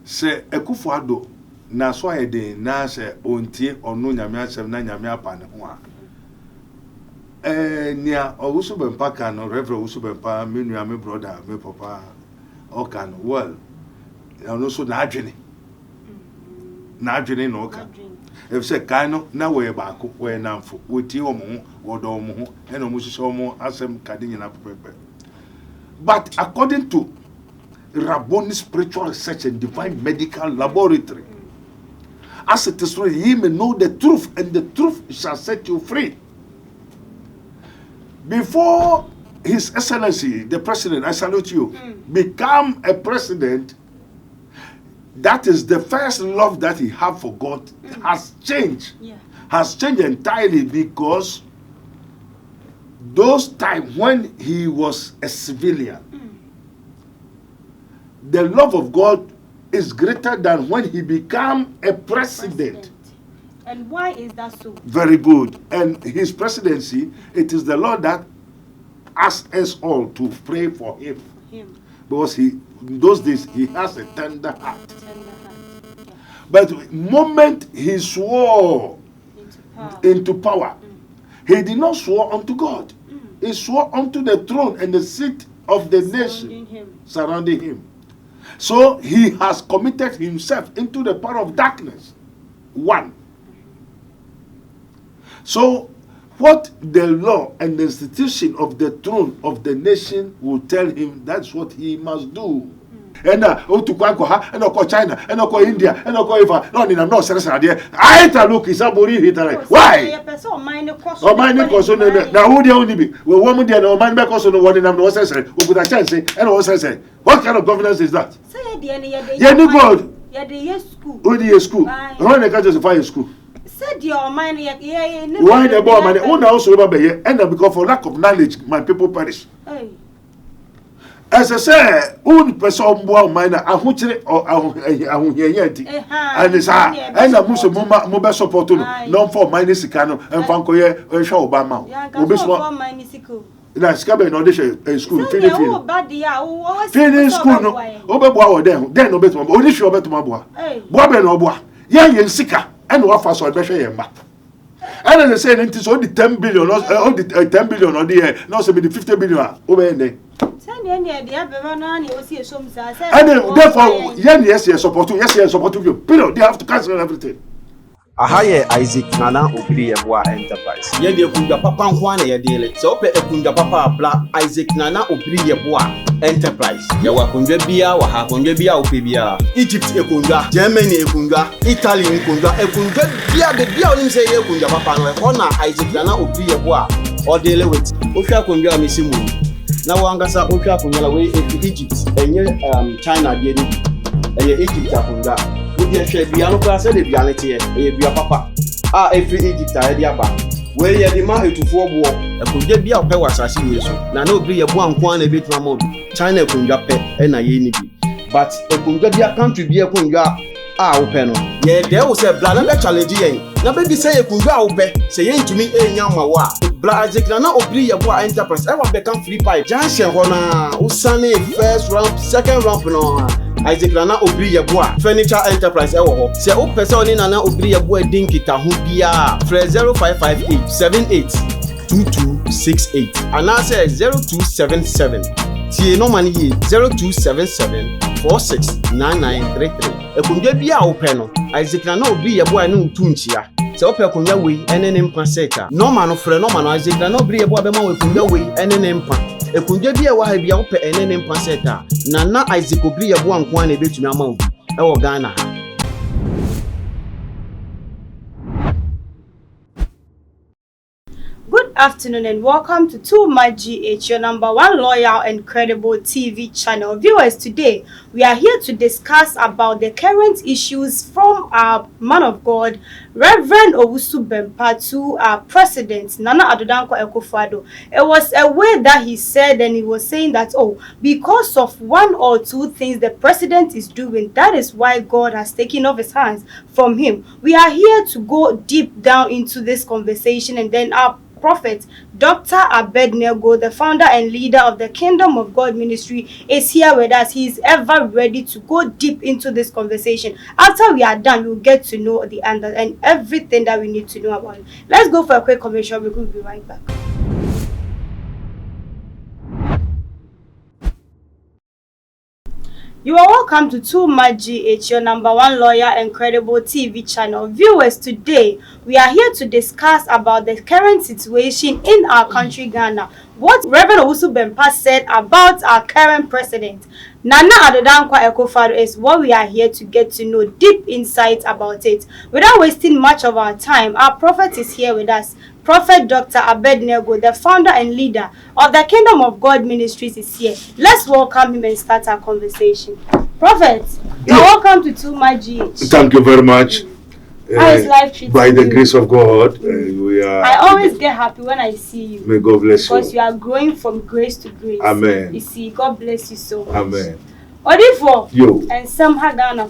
Se Akufo-Addo na so ayede na se ontie onu nyame asem na nyame apa ne ho a nia Owusu Bempah kan no Reverend Owusu Bempah me nua me brother me papa o kan well ono so na adwene no ka if say kan no na we baako we namfo we tie omo ho wo do omo ho e no mo hihye omo asem kade nyina pepepe. But according to Rabboni Spiritual Research and Divine Medical Laboratory, as it is written, ye may know the truth, and the truth shall set you free. Before His Excellency, the President, I salute you, become a president, that is the first love that he had for God has changed. Has changed entirely, because those times when he was a civilian, the love of God is greater than when he became a president. And why is that so? Very good. And his presidency, it is the Lord that asks us all to pray for him. Because in those days, he has a tender heart. But the moment he swore into power, he did not swear unto God. He swore unto the throne and the seat of the nation surrounding him. So he has committed himself into the power of darkness. One. So what the law and the institution of the throne of the nation will tell him, that's what he must do. And to Kwanko, and China, and India, and Eva, no, I'm not serious idea. I look, is a body hitter. Why? Oh, mine cost now who the only be? Well, woman, there no man back also no one in them no sense. Who could I chance say? And also say, what kind of governance is that? Say, the God. Yeah, the school. Who the school? When they can't justify school. Said your mind, why the boy, man, own also over here, and because for lack of knowledge, my people perish. As I say, own person boy mine, I want to and it's and a Musa mobile support no for minus Sicano and Fancoye and Shaw Obama. That's coming in audition school. Finish school. Oberboa then no better. Only sure better my boy. Bob and Oboa. Young Sika and what for so better yemba. And as I said, it is only 10 billion, or the 10 billion or the no 50 billion over there. And therefore, yes, support you. Pero they have to cancel everything. Ahaye Isaac Nana Obiri Yeboah Enterprise. Yende kunja papa nkwana ye dele. Se ope ekunja papa abla Isaac Nana Obiri Yeboah Enterprise. Ya wakunja bia, wahakunja bia ope bia. Egypt ekunja, Germany ekunja, Italy ekunja bia de bia onim se ye kunja papa no e kona Isaac Nana Obiri Yeboah o dele with. Ofia kunja misimu. Na wangasa ofia kunja la we Egypt enye China de ni. Egypt akunja. We share biano class de bianity e bia papa every Egypt aba we ye the man to for bo e kunja bia pe wasase we so na na obi ye bo anko na betu ma China kunja pe e na ye ni bi but e kunja bia country bia kunja wo pe no ye there wo say bla na be challenge yen na be bi say e kunja wo pe say ye ntumi enya ma wa bla Isaac na Obiri Yeboah Enterprise e wa be kan free pipe junction ho na usane first round second round no Isaac Nana Obiri Yeboah Furniture Enterprise ewo ho se o pese oni Nana Obiri Yeboah dinkita ho bia free 0558 78 2268 and say 0277 tie no mani 0277 469933 ekunja bia wo pe no Isaac Nana Obiri Yeboah no tunchia se o pe kunja we enene mpa seta no man no free no man Isaac Nana Obiri Yeboah be ma we kunja we enene mpa ekunja bia wa ha bia wo pe enene mpa seta na Isaac Obiri Yeboah nkwa na betumi ama obi e wo Ghana ha. Good afternoon and welcome to 2MyGH, your number one loyal and credible TV channel. Viewers, today we are here to discuss about the current issues from our man of God, Reverend Owusu Bempah, to our president, Nana Addo Akufo-Addo. It was a way that he said, and he was saying that, because of one or two things the president is doing, that is why God has taken off his hands from him. We are here to go deep down into this conversation, and then our Prophet Dr. Abednego, the founder and leader of the Kingdom of God Ministry, is here with us. He is ever ready to go deep into this conversation. After we are done, we'll get to know the answer and everything that we need to know about it. Let's go for a quick commercial. We will be right back. You are welcome to 2ccurt, your number one lawyer and credible TV channel. Viewers, today we are here to discuss about the current situation in our country, Ghana. What Reverend Owusu Bempah said about our current president, Nana Addo Akufo-Addo, is what we are here to get to know deep insights about it. Without wasting much of our time, our prophet is here with us. Prophet Dr. Abednego, the founder and leader of the Kingdom of God Ministries, is here. Let's welcome him and start our conversation. Prophet, you're welcome to 2ccurt. Thank you very much. How is life treating by the you? grace of God, we are. I always get happy when I see you. May God bless you. Because you are growing from grace to grace. Amen. You see, God bless you so much. Amen. Odifo. Yo. And some Ghana.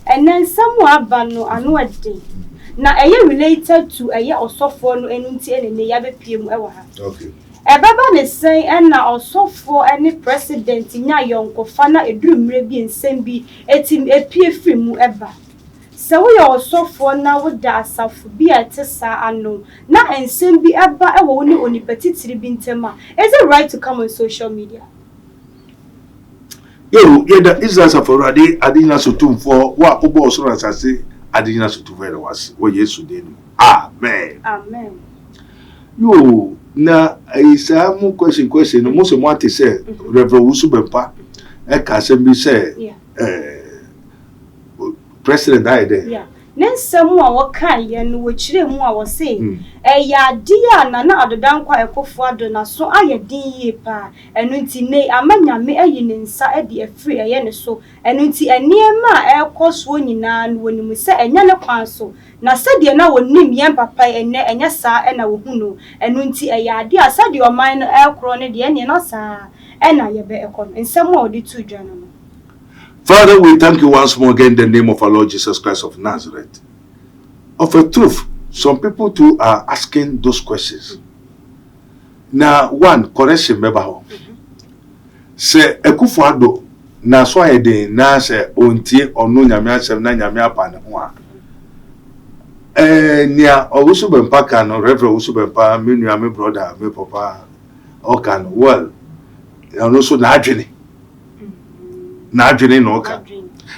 And then some Wabano another day. Now, are you related to a year or so for no enunti and a yabe PM ewa? Okay. Ebaba ne say and now also for any president in your fana a dream maybe and send be a team a PF mu eba. So we also for now with that self be a tessa unknown. Now and send be eba a only petite bintema. Is it right to come on social media? Yo, yeah, the Israel's for a day, I didn't ask to for what Obo so as I say, I didn't ask to very was what yes to do. Amen. Amen. Yo, now I say more question. Most of what they say, Reverend Owusu Bempah, can be said, President died. Yeah. Then someone what can you which them was saying, ya dear Nana Addo Akufo-Addo na so I din pa, and unti nay amanya me a yin inside the free a yen so, and unti a near ma air cost winning when we say a yana council. Na said you now nim yen papa and yes, sir, and I will know, and unti a ya dear said your mind air croned the end, sir, and I be a con, and some more the two gentlemen. Father, we thank you once more again in the name of our Lord Jesus Christ of Nazareth. Of a truth, some people too are asking those questions. Now, one correction, Bempah. Say, Akufo-Addo, na so I did, na say, ontie, or no nyamia, se na nyamia pan. Nia, Owusu Bempah can, or Reverend Owusu Bempah, me brother, me papa, or can, well, and also Najini. Najini no ka.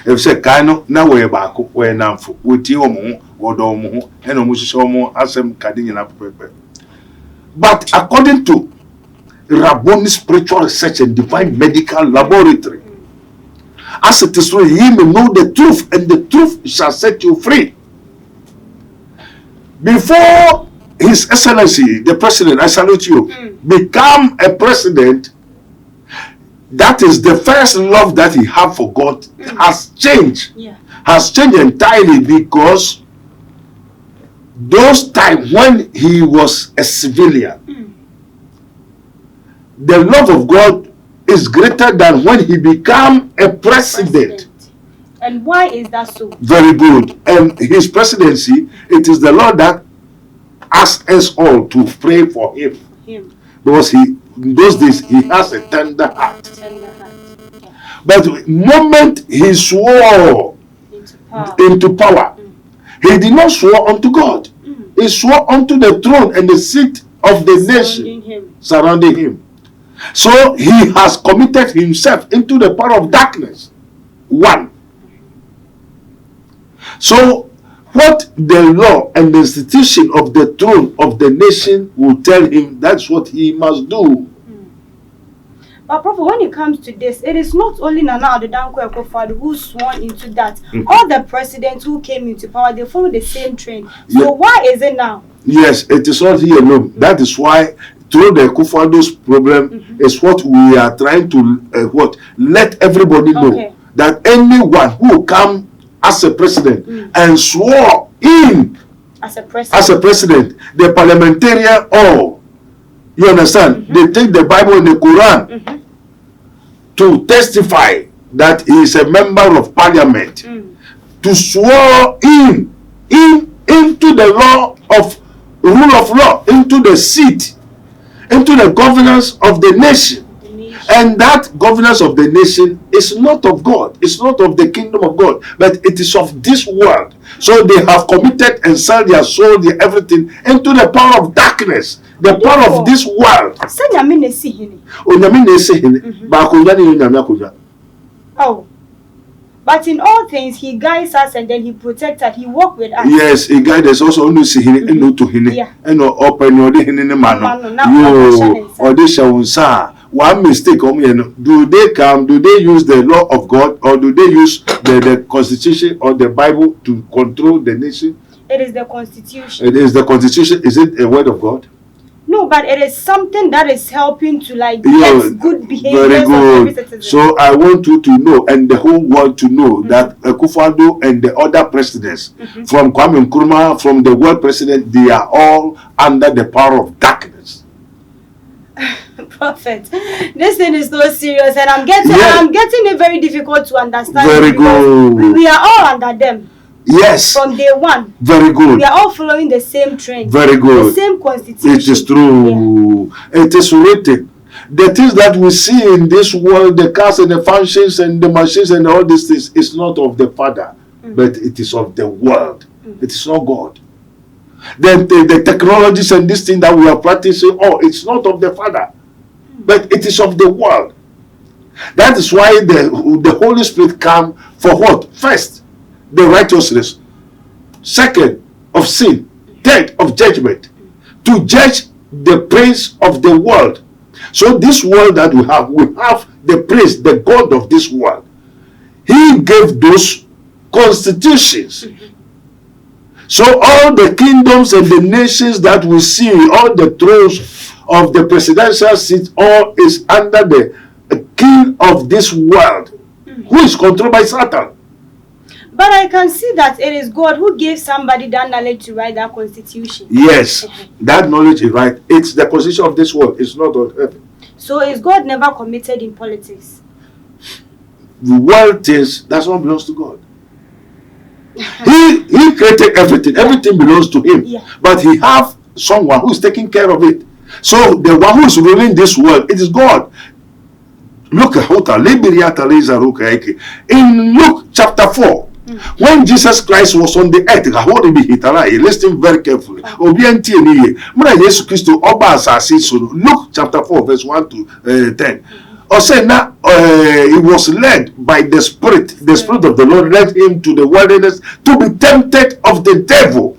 If say kano na we baako we namfo woti omo wodo omo ho ena omo hihye omo asem kade nyina pepepe. But according to Rabboni Spiritual Research and Divine Medical Laboratory, as it is written, ye may know the truth and the truth shall set you free. Before His Excellency the President, I salute you, become a president, that is the first love that he had for God has changed. Yeah. Has changed entirely because those times when he was a civilian, the love of God is greater than when he became a president. And why is that so? Very good. And his presidency, it is the Lord that asks us all to pray for him. Because in those days, he has a tender heart. But the moment he swore into power, he did not swear unto God. He swore unto the throne and the seat of the nation surrounding him. So he has committed himself into the power of darkness. One. So what the law and the institution of the throne of the nation will tell him, that's what he must do. But Prophet, when it comes to this, it is not only Nana Addo Akufo-Addo who sworn into that. All the presidents who came into power, they follow the same trend. So why is it now? Yes, it is not here alone. That is why through the Akufo-Addo's problem is what we are trying to let everybody know that anyone who come as a president and swore in as a president, the parliamentarian all, you understand, they take the Bible and the Quran to testify that he is a member of parliament, to swear into the law of rule of law, into the seat, into the governance of the nation. And that governance of the nation is not of God. It's not of the kingdom of God, but it is of this world. So they have committed and sold their soul, their everything into the power of darkness, the power of this world. Oh. But in all things, he guides us and then he protects us. He walks with us. Yes, he guides us also only see him and no to him. And no open your day in the man. You or they shall say one mistake. Do they come? Do they use the law of God or do they use the constitution or the Bible to control the nation? It is the constitution. It is the constitution. Is it a word of God? No, but it is something that is helping to get good behavior. Very good. So I want you to know, and the whole world to know, that Akufo-Addo and the other presidents, from Kwame Nkrumah, from the world president, they are all under the power of darkness. Prophet, this thing is so serious, and I'm getting it very difficult to understand. Very good. We are all under them. Yes. From day one. Very good. We are all following the same trend. Very good. The same constitution. It is true. Yeah. It is written. The things that we see in this world, the cars and the functions and the machines and all these things, is not of the Father, but it is of the world. It is not God. Then the technologies and this thing that we are practicing, it's not of the Father, but it is of the world. That is why the Holy Spirit come for what? First, the righteousness. Second, of sin. Third, of judgment. To judge the prince of the world. So this world that we have the prince, the God of this world. He gave those constitutions. So all the kingdoms and the nations that we see, all the thrones of the presidential seat, all is under the king of this world, who is controlled by Satan. But I can see that it is God who gave somebody that knowledge to write that constitution. Yes, that knowledge is right. It's the constitution of this world. It's not on earth. So is God never committed in politics? The world things, that's what belongs to God. He created everything. Everything belongs to him. Yeah. But he have someone who is taking care of it. So the one who is ruling this world, it is God. Look at in Luke chapter 4. When Jesus Christ was on the earth, listen very carefully. Luke chapter 4, verse 1 to 10. He was led by the Spirit of the Lord led him to the wilderness to be tempted of the devil.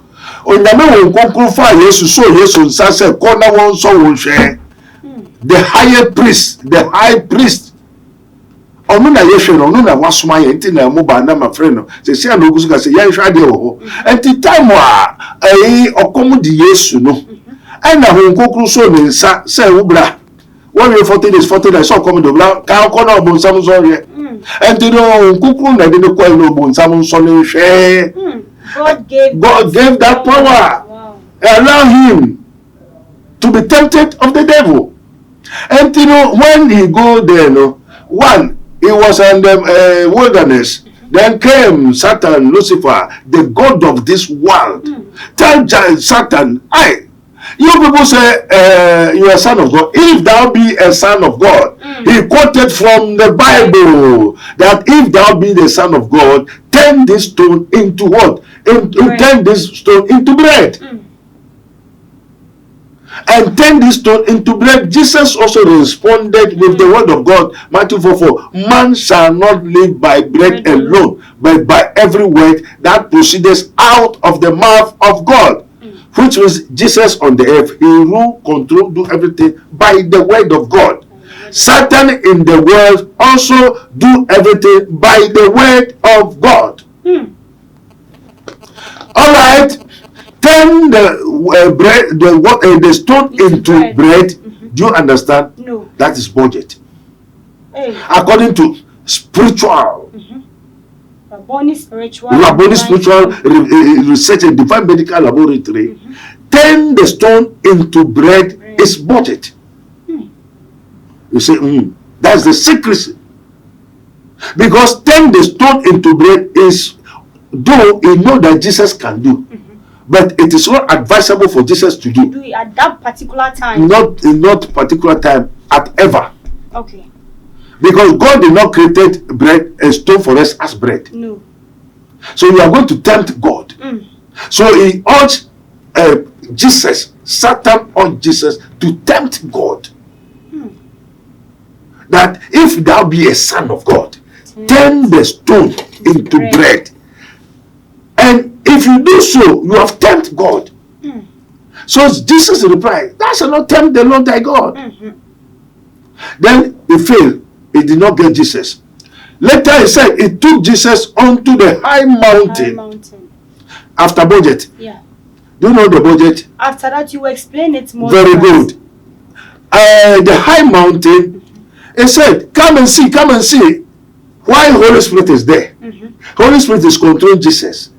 The high priest. Onuna yeshwe no na wasoma ye nti na mu ba na ma frɛ no se sia no gusu ka se yan hwa de wo enti time okomu di Yesu no ana ho kokuru so ne nsa se wo bra wo we 40 days so okomu do bra ka okono obonsam so ye enti no kokuru na de ne kwai no obonsam so ne hwe God gave that power. Wow. Allow him to be tempted of the devil. And when he go there, he was in the wilderness. Then came Satan, Lucifer, the God of this world. Tell Satan, you people say you are a son of God. If thou be a son of God, he quoted from the Bible that if thou be the son of God, turn this stone into what? Turn this stone into bread. And turn this stone into bread. Jesus also responded with the word of God. Matthew 4:4. Man shall not live by bread alone, but by every word that proceeds out of the mouth of God. Which means Jesus on the earth, he rule, control, do everything by the word of God. Satan in the world also do everything by the word of God. All right. Turn the bread, the stone into bread. Do you understand? No. That is budget. According to spiritual. Rabboni spiritual research and divine medical laboratory. Turn the stone into bread is budget. You say, that's the secrecy. Because turn the stone into bread is, though you know that Jesus can do. But it is not advisable for Jesus to do. Do it at that particular time. Not particular time, at ever. Okay. Because God did not create bread, a stone for us as bread. No. So you are going to tempt God. So he urged Jesus, Satan urged Jesus to tempt God. That if thou be a son of God, turn the stone into bread. And if you do so, you have tempted God. So Jesus replied, thou shalt not tempt the Lord thy God. Then he failed. He did not get Jesus. Later he said, he took Jesus onto the high mountain. After budget. Yeah. Do you know the budget? After that, you explain it more. Very good. The high mountain, he said, come and see, come and see. Why Holy Spirit is there? Holy Spirit is controlling Jesus,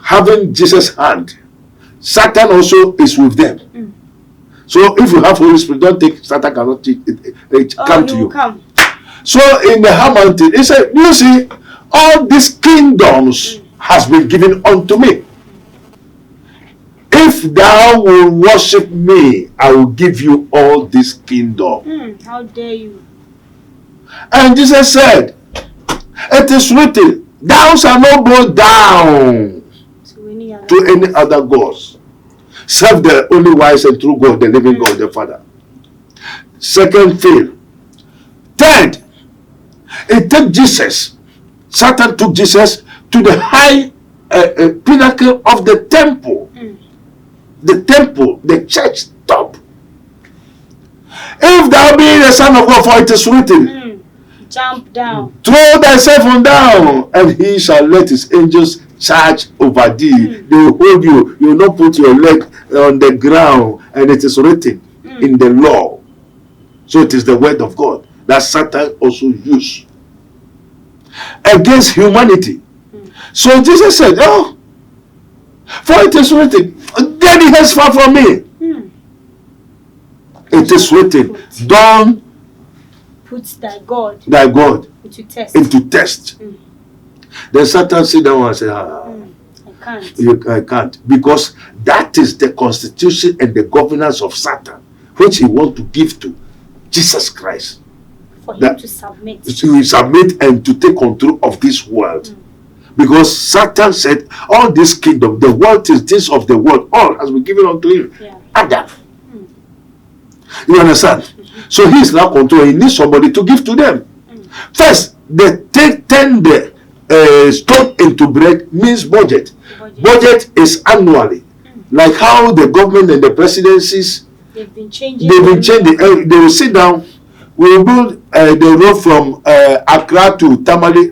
having Jesus' hand. Satan also is with them. So if you have Holy Spirit, don't think Satan cannot come to you. Come. So in the high mountain, he said, you see, all these kingdoms has been given unto me. If thou will worship me, I will give you all this kingdom. How dare you? And Jesus said, it is written, thou shalt not go down to any other gods. Serve the only wise and true God, the living God, the Father. Second fail. Third, it took Jesus. Satan took Jesus to the high pinnacle of the temple. The temple, the church top. If thou be the Son of God, for it is written, jump down, throw thyself on down, and he shall let his angels charge over thee. They will hold you. You will not put your leg on the ground, and it is written in the law. So it is the word of God that Satan also used against humanity. So Jesus said, oh, for it is written, get thee hence far from me. It is written, don't put thy God into test. Then Satan sit down and say, I can't. Because that is the constitution and the governance of Satan, which he wants to give to Jesus Christ. For him to submit. To submit and to take control of this world. Because Satan said, all this kingdom, the world is this of the world, all has been given unto him. Adam. You understand? So he is now controlling. He needs somebody to give to them. First, they turn the stone into bread means budget. Budget is annually. Like how the government and the presidencies, they've been changing. They will sit down. We will build the road from Accra to Tamale,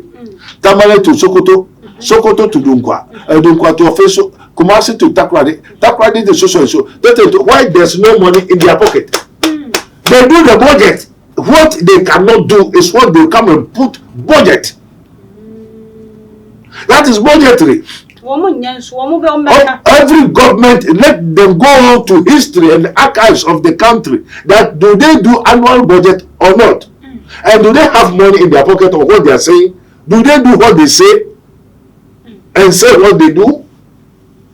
Tamale to Sokoto, Sokoto to Dunkwa, Dunkwa to Ofeso, Kumasi to Takrady, Takrady to so. Why there's no money in their pocket? They do the budget. What they cannot do is what they come and put budget. That is budgetary. Every government, let them go to history and the archives of the country. That do they do annual budget or not? And do they have money in their pocket or what they are saying? Do they do what they say and say what they do?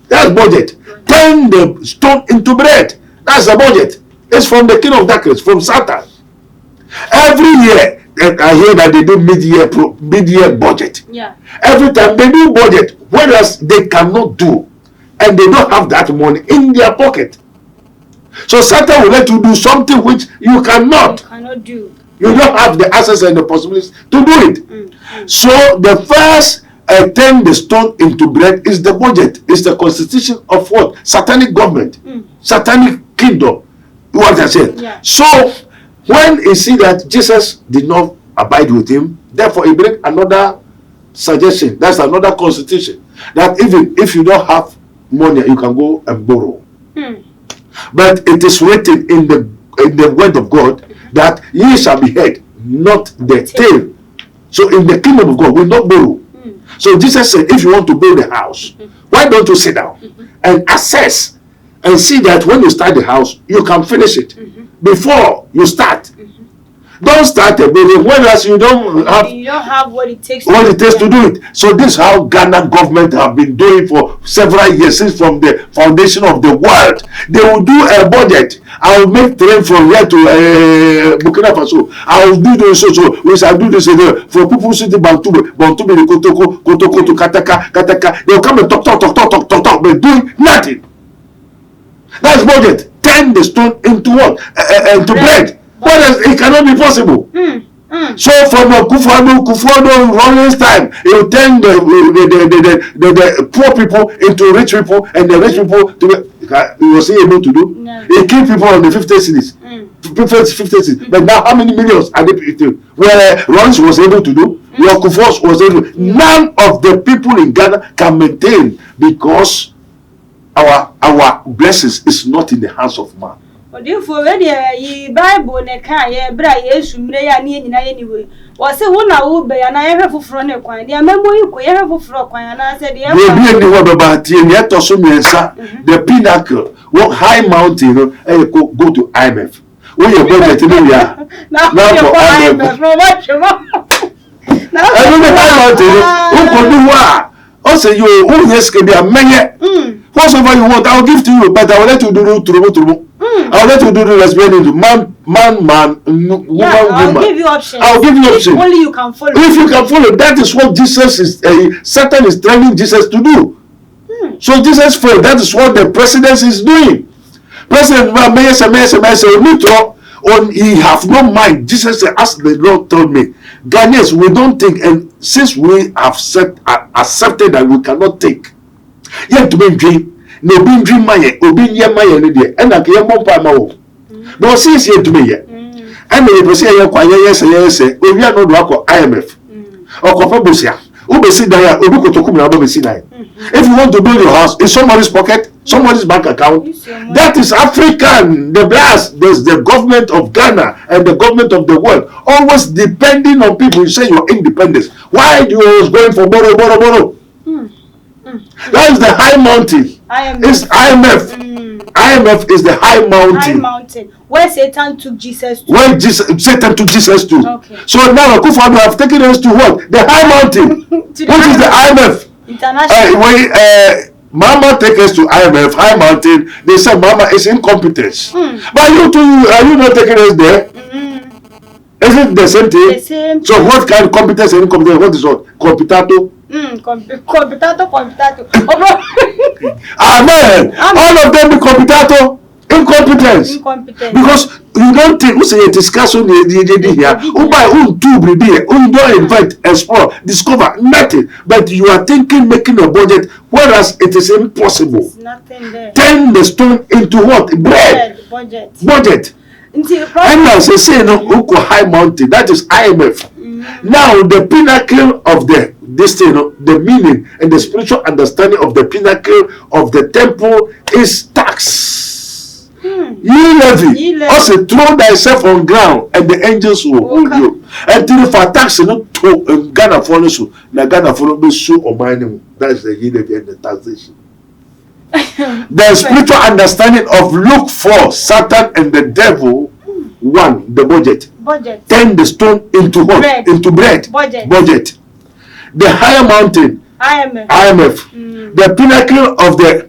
That's budget. Turn the stone into bread. That's the budget. It's from the king of darkness, from Satan. Every year, I hear that they do mid-year budget. Every time they do budget, whereas they cannot do, and they don't have that money in their pocket. So Satan will let you do something which you cannot do. You don't have the access and the possibilities to do it. So the first turn the stone into bread is the budget. It's the constitution of what? Satanic government. Satanic kingdom. What I said. So when he see that Jesus did not abide with him, therefore he bring another suggestion. That's another constitution. That even if you don't have money, you can go and borrow. But it is written in the word of God that ye shall be head, not the tail. So in the kingdom of God, we don't borrow. So Jesus said, if you want to build a house, why don't you sit down and assess and see that when you start the house, you can finish it before you start. Don't start a building whereas you don't have what it takes to do it. So this is how Ghana government have been doing for several years, since from the foundation of the world. They will do a budget. I will make train from here to Burkina Faso. I will do this so we shall do this for people sitting Bantu Kotoko to Kataka. They will come and talk, but doing nothing. That's budget. Turn the stone into what? Into bread. What else? It cannot be possible. So from Kufuor Rollins time, he will turn the poor people into rich people, and the rich people he was able to do. No. He killed people on the 50 cities. 50 cities. But now how many millions are they? Where Rollins was able to do, where Kufuor was able to do. None of the people in Ghana can maintain, because our blessings is not in the hands of man. Therefore, when Bible ne kan ye bra Yesu mre ya ne nyina ye niwe. Wo se wo na wo be ya na ye hwefoforo ne kwan. De amemo yi ko ye hwefoforo kwan na se de ye. We be ni wo baba tie ne to so miensa. The pinnacle, what high mountain go to IMF. Wo ye budget ni ya. Now for IMF from what you want. Now high mountain, who go do what? Also you who yes can be a menye. Whatever you want, I will give to you, but I will let you do through. I'll let you do the lesbian into man, woman. I'll give you options. I'll give you options. Only you can follow. If you can follow, that is what Jesus is. Satan is telling Jesus to do. So Jesus failed. That is what the president is doing. President, he have no mind. Jesus said, as the Lord told me, Ghanaians, we don't think, and since we have accepted that we cannot take, yet to be dream. No be dream maye obi nye maye ne de e na ke ye mompa ma wo no since ye to me ye and me say ye kwa ye say obi an do akọ IMF okofa bosia obesi dan ya obi kotokum na obesi dan. If you want to build your house in somebody's pocket, somebody's bank account, that is African. The blast, there's the government of Ghana and the government of the world always depending on people. You say your independence, why do you always going for borrow? That is the high mountain. It's IMF. IMF is the high mountain. High mountain. Where Satan took Jesus to. Where Satan took Jesus to. Okay. So now Kufuor have taken us to what? The high mountain. Which is the IMF. International. Mama take us to IMF, high mountain. They say Mama is incompetence. But you too, are you not taking us there? Is it the same thing? The same. So what kind of competence and incompetence? What is what? Compitato? Compitato. Amen. All of them be compitato. Incompetence. Because you don't think, who say a discussion here, who buy, who do, who don't invite, explore, discover, nothing. But you are thinking, making a budget, whereas it is impossible. There's nothing there. Turn the stone into what? Bread. Budget. And now say no, high mountain, that is IMF. Now the pinnacle of this thing, the meaning and the spiritual understanding of the pinnacle of the temple is tax. Ye levy. Also throw thyself on ground and the angels will hold you. Until for tax to Ghana follow so. Now Ghana follow be so or mining. That is the ye levy and the taxation. The spiritual understanding of Luke 4, Satan and the devil. One, the budget. Turn the stone into what? Bread. Into bread. Budget. The higher mountain. IMF. The pinnacle of the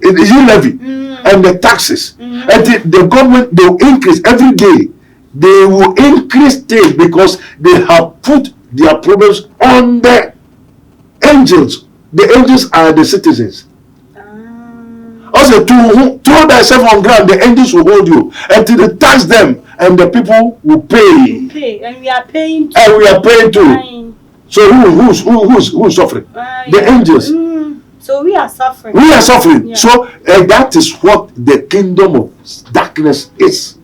levy and the taxes. And the government, they will increase every day. They will increase things because they have put their problems on the angels. The angels are the citizens. Also, to throw thyself on ground, the angels will hold you until they tax them, and the people will pay. And we are paying too. And we are paying too. So who's suffering? The angels. So we are suffering. We are suffering. Yeah. So that is what the kingdom of darkness is.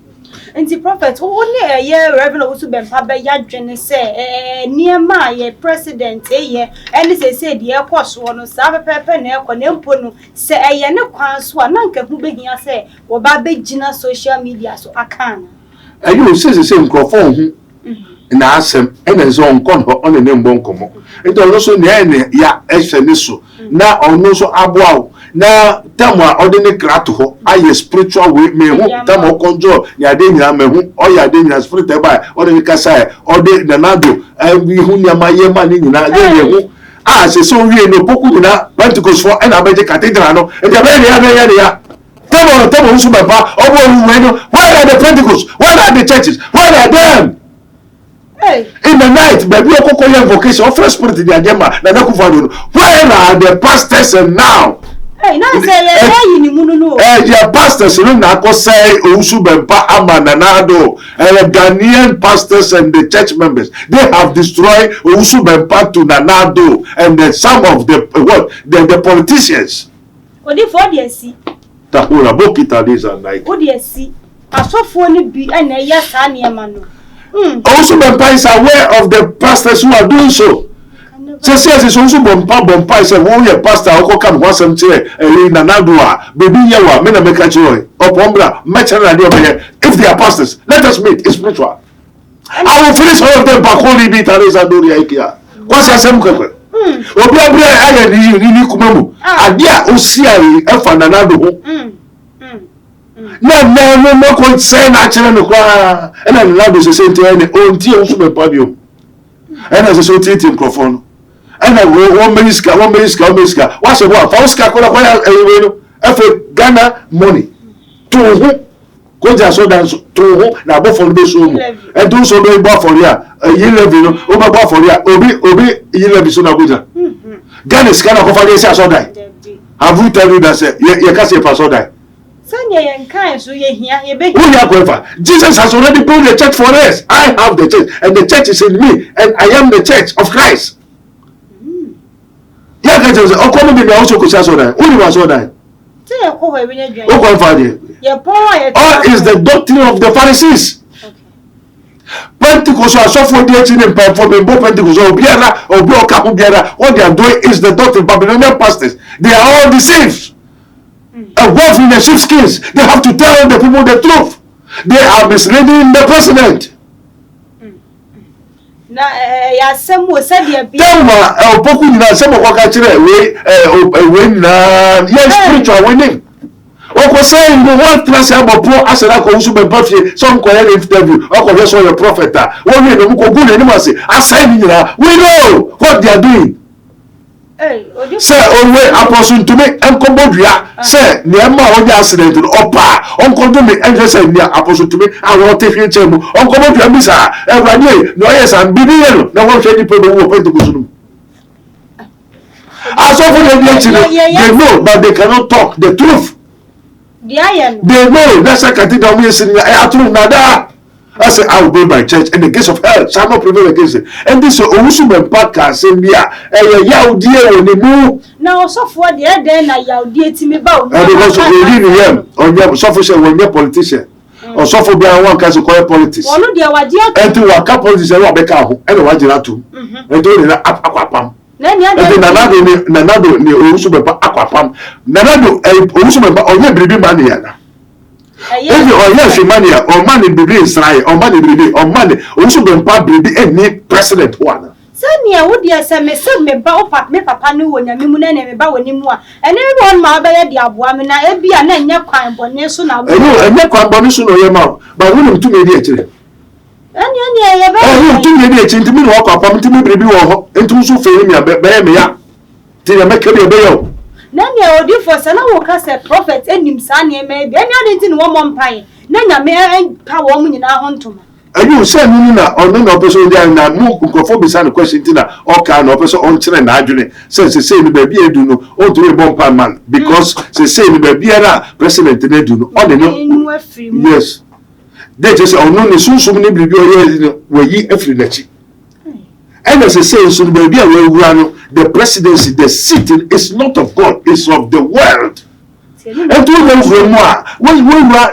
And the prophet, only a year, Reverend Owusu Bempah be yadwene say, near my president, and they say, dear course, one sabe pepe ne konempono, say a yana kwanswa, nanka who be here say, or babe gina social media, so I can. And you say the same microphone. na asem ena zo onkon ho on ne mbon komo ento no so ne ya ehwe so na ono so aboa na tamwa odene krato ho aye spiritual way me hu tamwa konjo ya de nyina me hu o ya de nyina spirit e ba odene kasa ode nanado wi hu nyama ye ma ni nyina ye hu se so wi no poku nyina Pentecost for na abeje cathedral no e de be ya tamo Owusu Bempah obo we no where are the Pentecost, where are the churches, where are them? In the night, baby, you vocation of fresh spirit in the agenda. Where are the pastors now? The pastors, you know, say Owusu Bempah, Addo, Ghanaian pastors and the church members. They have destroyed Owusu Bempah to Addo and then some of the the politicians. What if what you see? The whole abokita days and night. What do you see? I saw phone be and yes, I am. Owusu Bempah is aware of the pastors who are doing so. Says Owusu Bempah is a warrior pastor who come once and say, Nanadua, baby Yawa, men make a joy, or Pombra, if they are pastors, let us meet, it's spiritual. I will finish all of them back holy beat and raise a doria ikea. What's your same question? Obiabra aya ni kumamu. Adia osia efa Nanado. No ko say na chere no kwa na Nanado se say nti ene onti Owusu Bempah bio. Ena se so titi microphone. Ena wo meniska. Wa se bo fa uska kola kwa ewe no. Efe Ghana money. To hu ko ja so dan to hu na bo for be so mu. E do so be bo for ya. Yilevi no o ba for ya. Obi yilevi so na goja. Ghana is Ghana ko fa dey say so die. Have you tell you that say you can say for so die? Jesus has already built the church for us. I have the church, and the church is in me, and I am the church of Christ. Yeah, guys, oh, come on, also could say so that. Who was so that? Or is the doctrine of the Pharisees? Pentecost are so for the and performing both Pentecost or Biara or Blokapu Biara. What they are doing is the doctrine. Babylonian pastors, they are all deceived. And wolf in the sheepskins, they have to tell the people the truth. They are misleading the president. Yes, spiritual winning. Oko saying the one class about poor as a Owusu Bempah, some correct interview, or just your prophet. One way, the good animals, assigning we know what they are doing. Say, always apostle to me, and Cambodia. Say, Niama on the accident, Opa, Uncle to me, and just say, near apostle to me, I want to take you to Uncle Cambodia, Missa, and Rani, no, yes, and Bibian, no one shady people who went to go. As often as they know, but they cannot talk the truth. They know that's a cathedral in Nada. I say, I will build my church, and the gates of hell shall not prevail against it. And this Owusu Bempah can say, "Yeah, dear, when you move now, so for the other, now, dear, to me about because we live so for when you're politician, or so for being one case of politics. And to a couple politicians, and what you have to, and doing that aquapam. Nanado, Owusu Bempah aquapam. Nanado, Owusu Bempah, or your baby money. If you are yes, money or money be Israel or money be or money, Owusu Bempah be any president one. Sanya would you say me ba me papa no wonya me mu na me ba woni mu a ene everyone ma ba ye dia boa me na e bia na nya kwan bone so na wo enya kwan bone so no ye ma ba wo to me di akire enya ye ba to me di akire ntimi no kwa pam ntimi biribi wo ho ntum so fe me be me ya ti ya make be yo Nanya odi for sana wo ka say prophet enim sa ne me bi enya de tin wo mompan na nya me ka wo mu nyina ho ntoma ayu say ni na ono na person dia na mu nkofo bi sa no question tin na o ka na person on kire na adwene say ni ba bi edu no o to e bompan man because say ni ba bi era president na edu no o de no yes they just ono ni sunsum ni bibi o ye we yi afri na chi and as say so ni ba bi a we wura no the presidency, the sitting is not of God, it's of the world. And to them from when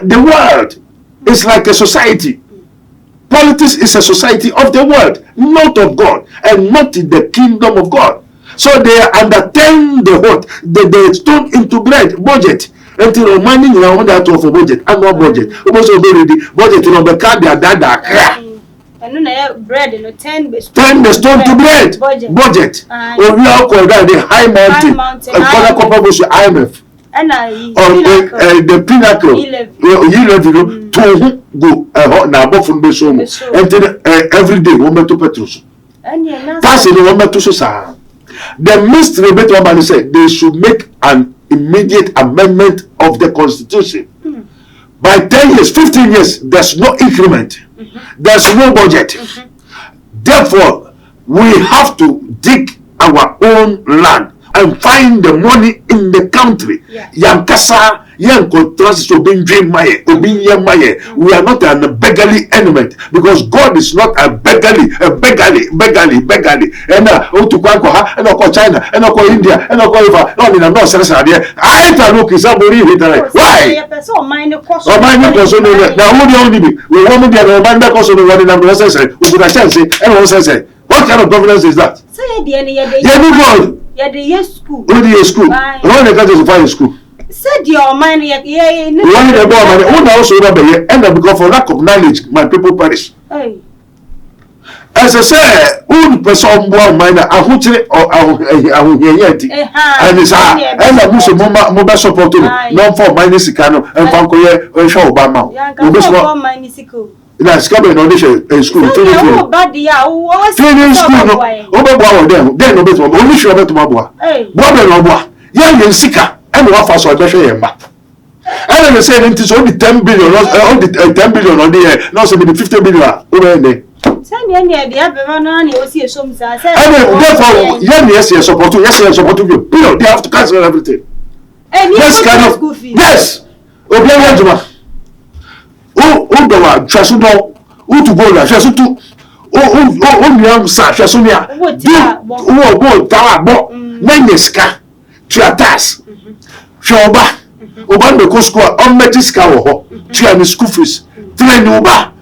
the world is like a society. Politics is a society of the world, not of God, and not in the kingdom of God. So they undertake the stone into bread budget. Until money you know that of a budget, annual budget. Almost already budget on the card they are dada. And no bread no 10 stone to bread budget. Or we are called the high mountain. And copper bush IMF. And the pinnacle. You to go now both from Besom. And every day woman to Petrus. That's the woman to Susa. The mystery better man said they should make an immediate amendment of the constitution. By 10 years, 15 years, there's no increment. There's no budget. Therefore, we have to dig our own land and find the money in the country. Yankasa, Yankotrans, we are not a beggarly element because God is not a beggarly. And to Kwankoha, and China, and India, and Iva, not in a North Sadia. I ain't look is somebody. Why? Oh, my person, now who only be? We want to get a man that also the one in America, who could I say, and also say, what kind of governance is that? Say, the school. Run the country to find school. Said your mind, one the boy, one also rubber, and because for lack of knowledge, my people perish. As I say, one person born minor, a hooter or Yeti, and it's and I wish a mobile support to non for minus Sicano and Fancoye or show Obama. That's coming on this school. Training school, over them, then no better, only sure about Mabua. Bobby, young Sika, and what for so I and they said it is only 10 billion, only 10 billion on the air, not 50 billion over there. Therefore, yes, support you. They have to cancel everything. Yes, kind of. Yes. Obianjuma. Udowa Chasuno. Utugola Chasutu. Nyam sa Chasunia. Bo Tawabo. Nenyeska. Triatas. Shoba. Oban the school on Metiska ho. Trian school fees. Train Uba.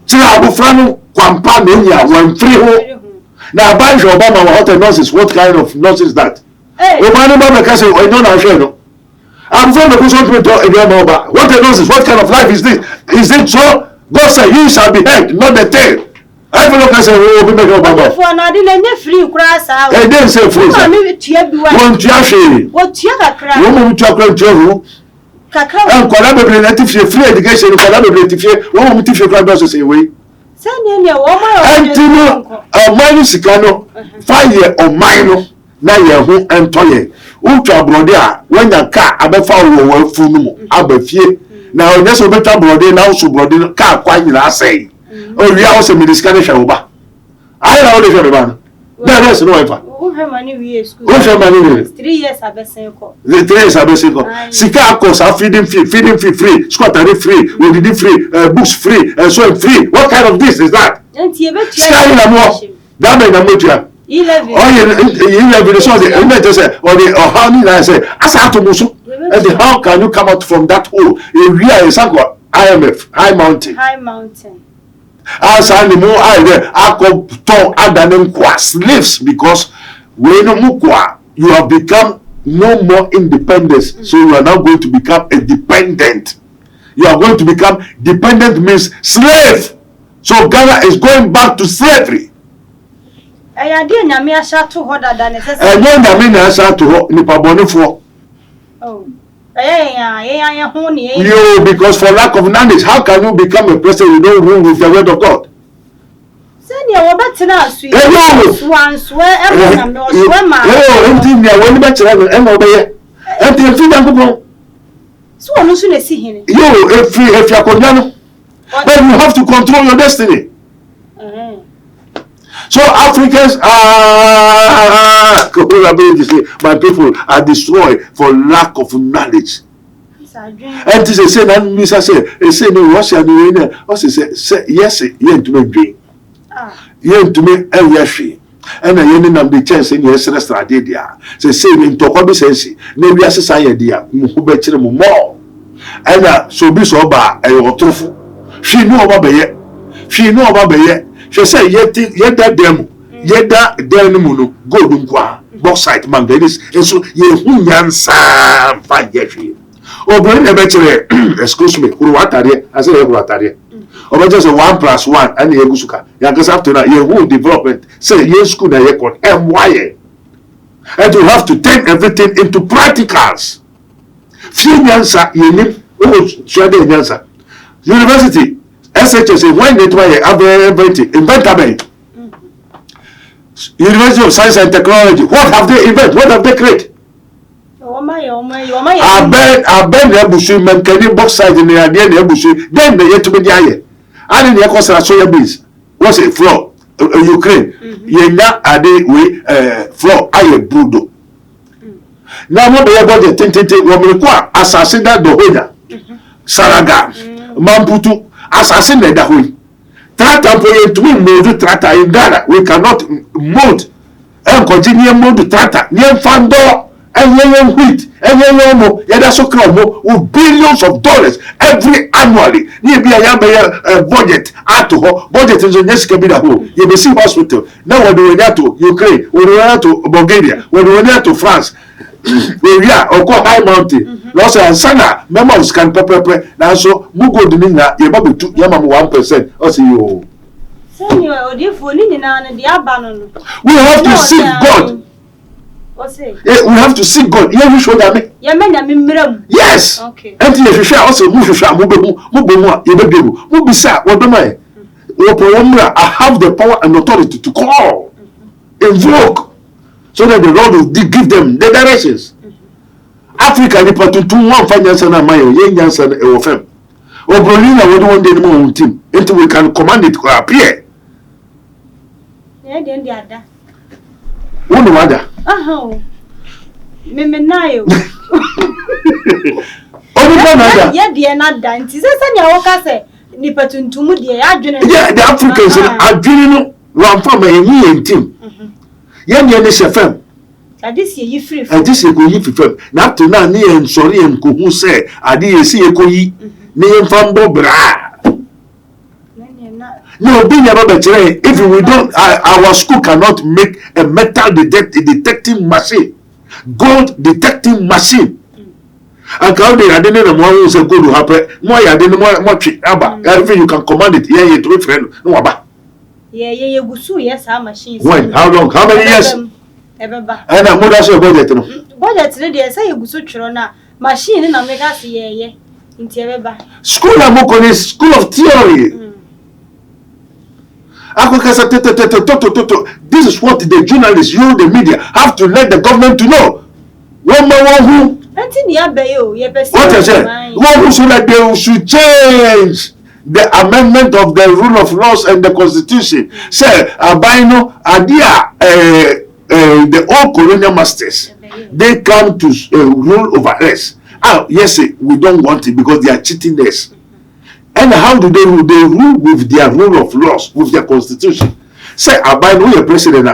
Triabu Frano. Kwampania when free home. Now, bunch of Obama what a nonsense. What kind of nonsense is that? Obama can say, I don't know. I'm from the person to Obama. What a nonsense. What kind of life is this? Is it so? God said, you shall be head, not the tail. I feel like I said, oh, we make Obama. I didn't say free. What you and collaborative free education, collaborative, woman teach your granddaughters away. Mine Sicano, 5 year or minor, 9 year who and toye. Ultra brodia, when your car, Abefa, Funumo, Abefie. Now, that's a better brody now, so brody car quite last say. Oh, we also made this kind of show. I don't know the man. There is no ever. What's your money? 3 years I've been saying. The 3 years I've been saying. Sika course are feeding fee free, squatter free, we free, books free, and so free. What kind of this is that? Sky in a more. That made a motor. 11 so the or how many I say, Asatomusu. And how can you come out from that hole? Area is IMF, high mountain. As animal I call to Adanem slaves because when you have become no more independent, so you are now going to become a dependent. You are going to become dependent means slave. So Ghana is going back to slavery. And when you because for lack of knowledge, how can you become a person who don't rule with the word of God? Then you have to control your destiny. So Africans my people are destroyed for lack of knowledge. And this is saying, and Mr. say no Russia no say yes, yen to me dream. Yen to me elyashi. And I yen nam the chance in yes restaurant there. Say in to ko be sense. Na wi asesa ye dia mu be kire mu more. And so be so ba e otrofo. She know about beye. She say yeda dem. Yeda dem no no go dum kwa. Bauxite manganese. And so ye hu nyansa fa ye. Oh, bring a better, excuse me, Uruataria, I say Uruataria. Or just a 1+1 and the Egusuka. Yankas after that, your whole development, say, yes, could I record MY. And you have to take everything into practicals. Few answer, you need, shredded answer. University, SHS, when they try inventable. University of Science and Technology, what have they invented? What have they created? I bet the Owusu men can box side in the idea the Owusu, then they yet to be there. And in the cost of soya beans, what's a floor? Ukraine, Yena Ade we floor, I a brudo. Now, what they about the Tintin, Romaniqua, assassin that the Hoda, Saraga, Mamputu, assassin that way. Trata to me mold trata in Ghana. We cannot mold and continue mold trata. Near Fando and young wheat and young Yadasokramo with billions of dollars every annually. Near be a budget at budget is on Neskabida home. You may see hospital. Now when we were to Ukraine, when we were to Bulgaria, when we were to France, we are or call high mountain. Lots and Sana members can prepare now so Mugo Dinina, Yababu 1%. Or see you. We have to seek God. We have to seek God. You show that. Yes. Okay. And you shall also move I have the power and authority to call, invoke, so that the Lord will give them the directions. Africa ni patu tu one finance na mayo yen yansa e wo fam obrolina we don dey no team until we can command it to appear dey dey ada wonu wada me nayo obi na ye dey na da nti se nya wo ka se ni patu ntumu dey adwene yeah the Africans adwene no wan fam yen team yen ne se fam this year free. This year go yi free. Na to na ni en sorry en ko hu say ade ye si ye ko yi. Ni en fambo bra. No be never better. If we don't our school cannot make a metal detecting machine. Gold detecting machine. And how they are doing the more say go to happen. More ya dey more twi aba. Everything you can command it. Yeah, you to friend. No aba. Yeah, Owusu yes our machines. When? How long? How many years? Ebeba. And I'm more than budget no. Budget dey say Owusu twiro na machine na make us ye nti ebeba. School amoko school of theory. This is what the journalists, you the media have to let the government to know. One who what I said, one who should like they should change the amendment of the rule of laws and the constitution. Say Abino Adia the old colonial masters, they come to rule over us. Yes, we don't want it because they are cheating us. And how do they rule? They rule with their rule of laws, with their constitution. Say Abino your president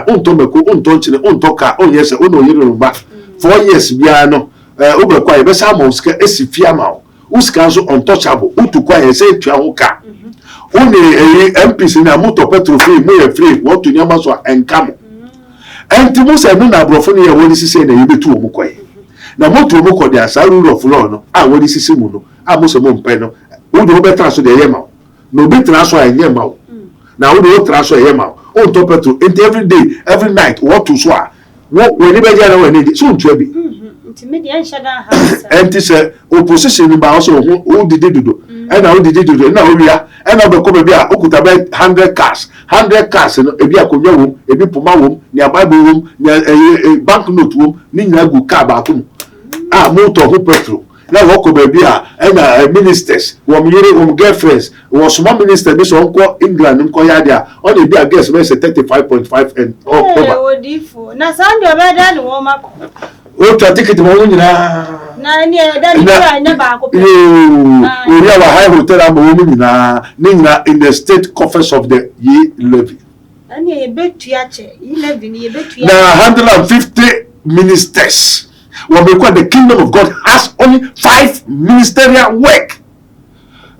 yes, 4 years biano obekwa ebesa monska esifiama uska so untouchable utukwa yese tuawoka one MPs na moto petrol free mo free what to nyama so enkamo enti mo se no na brofo ne ye woni sise na yebetu o mkoye na moto mo ko dia sa rule of law no woni sise mu no mo se mo mpe no wo do betra so de yema no betra so yema na wo do tra so yema o to petrol enti every night what to so when you be there when need so ntu abi enti say opposition ba also who did do and now did do na owia and now be ko be a okuta be 100 cars no ebi akonwa wom ebi poma wom ni ababu wom ni banknote wom ni nyina gu car ba atum motor ho petrol na wo ko be a and ministers wom yere wom girlfriends wo small minister be so nko England nko ya dia on e be a guess be 35.5 and Odifo na sande obeda ni wo mako o ta ticket mo nyina na ni e da ni na ba ko pe we have a high hotel am wo nyina nyina in the state coffers of the ye levy ani e betu ya che ye levy ni e betu ya na 150 ministers when we call the kingdom of God has only 5 ministerial work.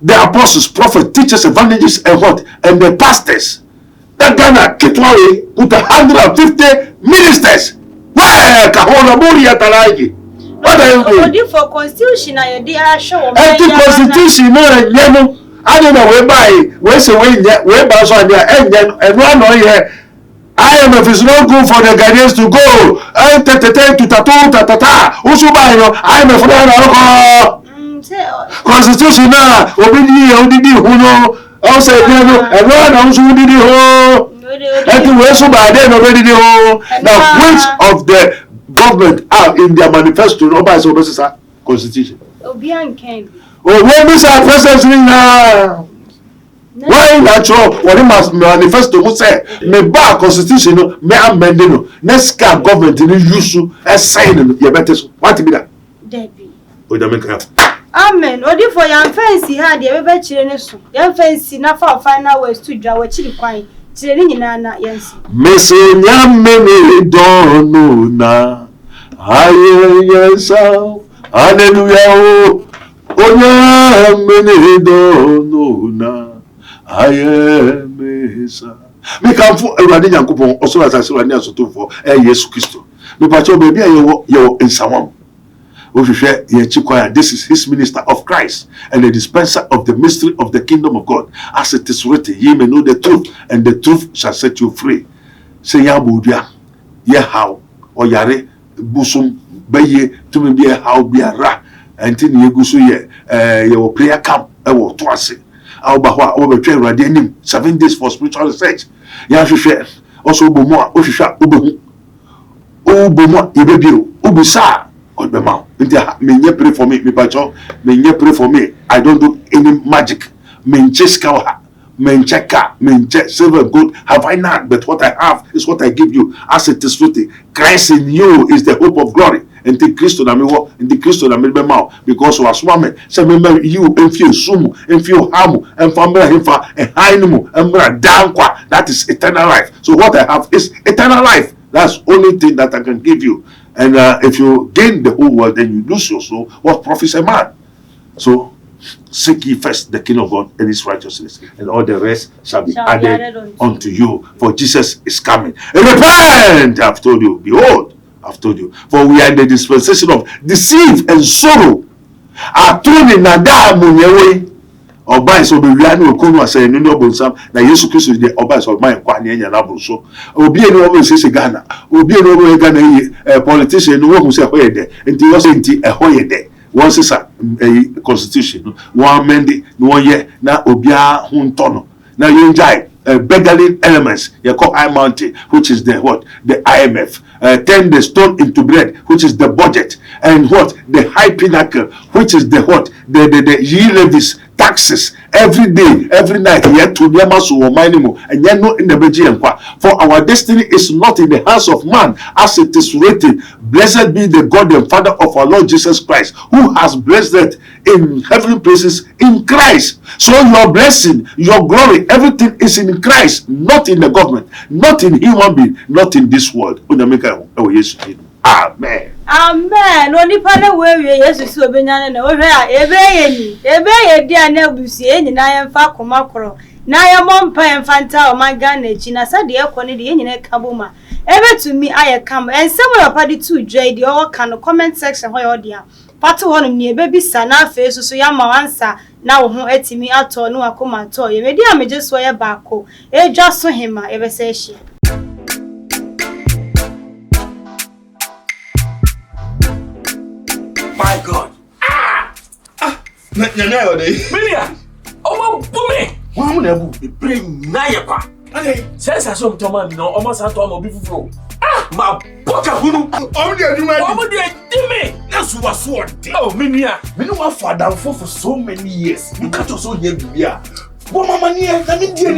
The apostles, prophets, teachers, evangelists, and what? And the pastors. That Ghana Kitwawe with 150 ministers. Where Kahona Buri Atalaiki? What are you doing? For constitution, I did show. Anti-constitution, no, I don't know where say where by so and one here. IMF is not good for the Ghanaians to go. IMF constitution now. Obedi who know. Also, everyone else who did it. Now, which of the government are in their manifesto? Nobody's over constitution. When we say presidency now. Why not sure what it must manifesto who say me bar constitution me amend no next car government in Owusu sign you better what be that Debbie o da make amen odi for yan fancy ha de be chire ne so yan fancy na for final words to dwa wa chiri kwan chire ni nyina na yansi me say nyame me don no na aye yourself hallelujah o nyame me don no na ayemesa me kan fu Ewurade Nyankopon osoro asase wani asotofo Yesu Kristo me pa cho baby yo ensawam o hwehwe ye chikwa. This is his minister of Christ and the dispenser of the mystery of the kingdom of God, as it is written, ye may know the truth and the truth shall set you free. Say ya bodua ye how or yare busum beye to me be how biara anti ni eguso ye your prayer camp e wo to ase. 7 days for spiritual research. Ya hwehwe also bomo a ohwehwa obehu obomo ebebiro obusa obema ntia menye pray for me pacho menye pray for me. I don't do any magic. Menche skawa menche ka menche silver and gold have I not, but what I have is what I give you, as it is written, Christ in you is the hope of glory. And the Christ na me wo in the Christ na me be ma because was woman say me you enfie sumu enfie hamu enfamra himfa ehainumu emra dankwa. That is eternal life. So what I have is eternal life. That's only thing that I can give you. And if you gain the whole world then you lose your soul, what profits a man? So seek ye first the kingdom of God and his righteousness, and all the rest shall be added unto you. For Jesus is coming. And repent, I've told you. Behold, I've told you. For we are in the dispensation of deceit and sorrow. Our throne in Nada Munyewe. Oba is obiwiani okonu ase ni obonsam na Yesu Kristo de oba is oba kwa ne nya na bruso. Obi eni obo sese Ghana. Obi eni obo Ghana yi politician no wo se hoyede. Enti wo se enti hoyede. One says a constitution, one amend no one year, now obia huntono. Now you enjoy beggarly elements, you call I Mountain, which is the what? The IMF. Turn the stone into bread, which is the budget, and what? The high pinnacle, which is the what? The ye levies, taxes, every day, every night, yet to Yamasu or minimum, and yet no in the Belgian. For our destiny is not in the hands of man, as it is written, blessed be the God and Father of our Lord Jesus Christ, who has blessed it in heavenly places in Christ. So your blessing, your glory, everything is in Christ, not in the government, not in human being, not in this world. Amen. Amen. Only pana we Yesu so benyane na ohwe a ebe dia na abusu enyi na yemfa komakoro na yemompa yemfanta o magana echi na sade ekone de enyina kaboma ebe to me aye kam ensem papa de tu dwai de o ka no comment section ho ye dia pato ho no ne ebe bisa na afa so ya ma wansa na wo ho etimi ato no akoma to ye medi ameje so ye baako edwa so hema ebe se ehia. My God. Milia. Oh, booming. Why would be praying Nayapa? Okay, says I saw Thomas, no, almost at all, before. My poker, who that's what's what. Oh, Minia, we know what father for so many years. You can't also hear me. What Mamma near, I mean, dear,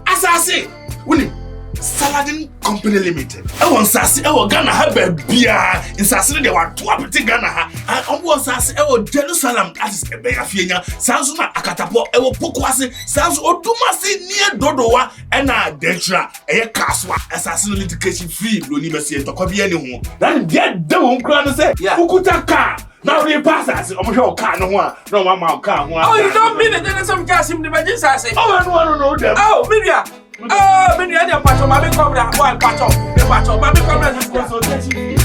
as I say, Willie. Saladin Company Limited. I want Sassy, I will Ghana have a beer in Sassy. They were 2 Ghana. And I want Sassy, I will Jerusalem. That is a bear Fiena. Sansuna Akatapo, I will Pokwasi, Sans Odumasi near Dodoa, and Dentra, a Kaswa, assassin litigation free, Luniversi, to copy anyone. Then get the one crown and say, who could a car? Now they pass us. I'm sure car no one car. Oh, you don't mean it. Then some gas in the Major Sassy. Oh, I want to know them. Oh, Milia. Oh, many other parts of my come down, one part of the part of my consultation.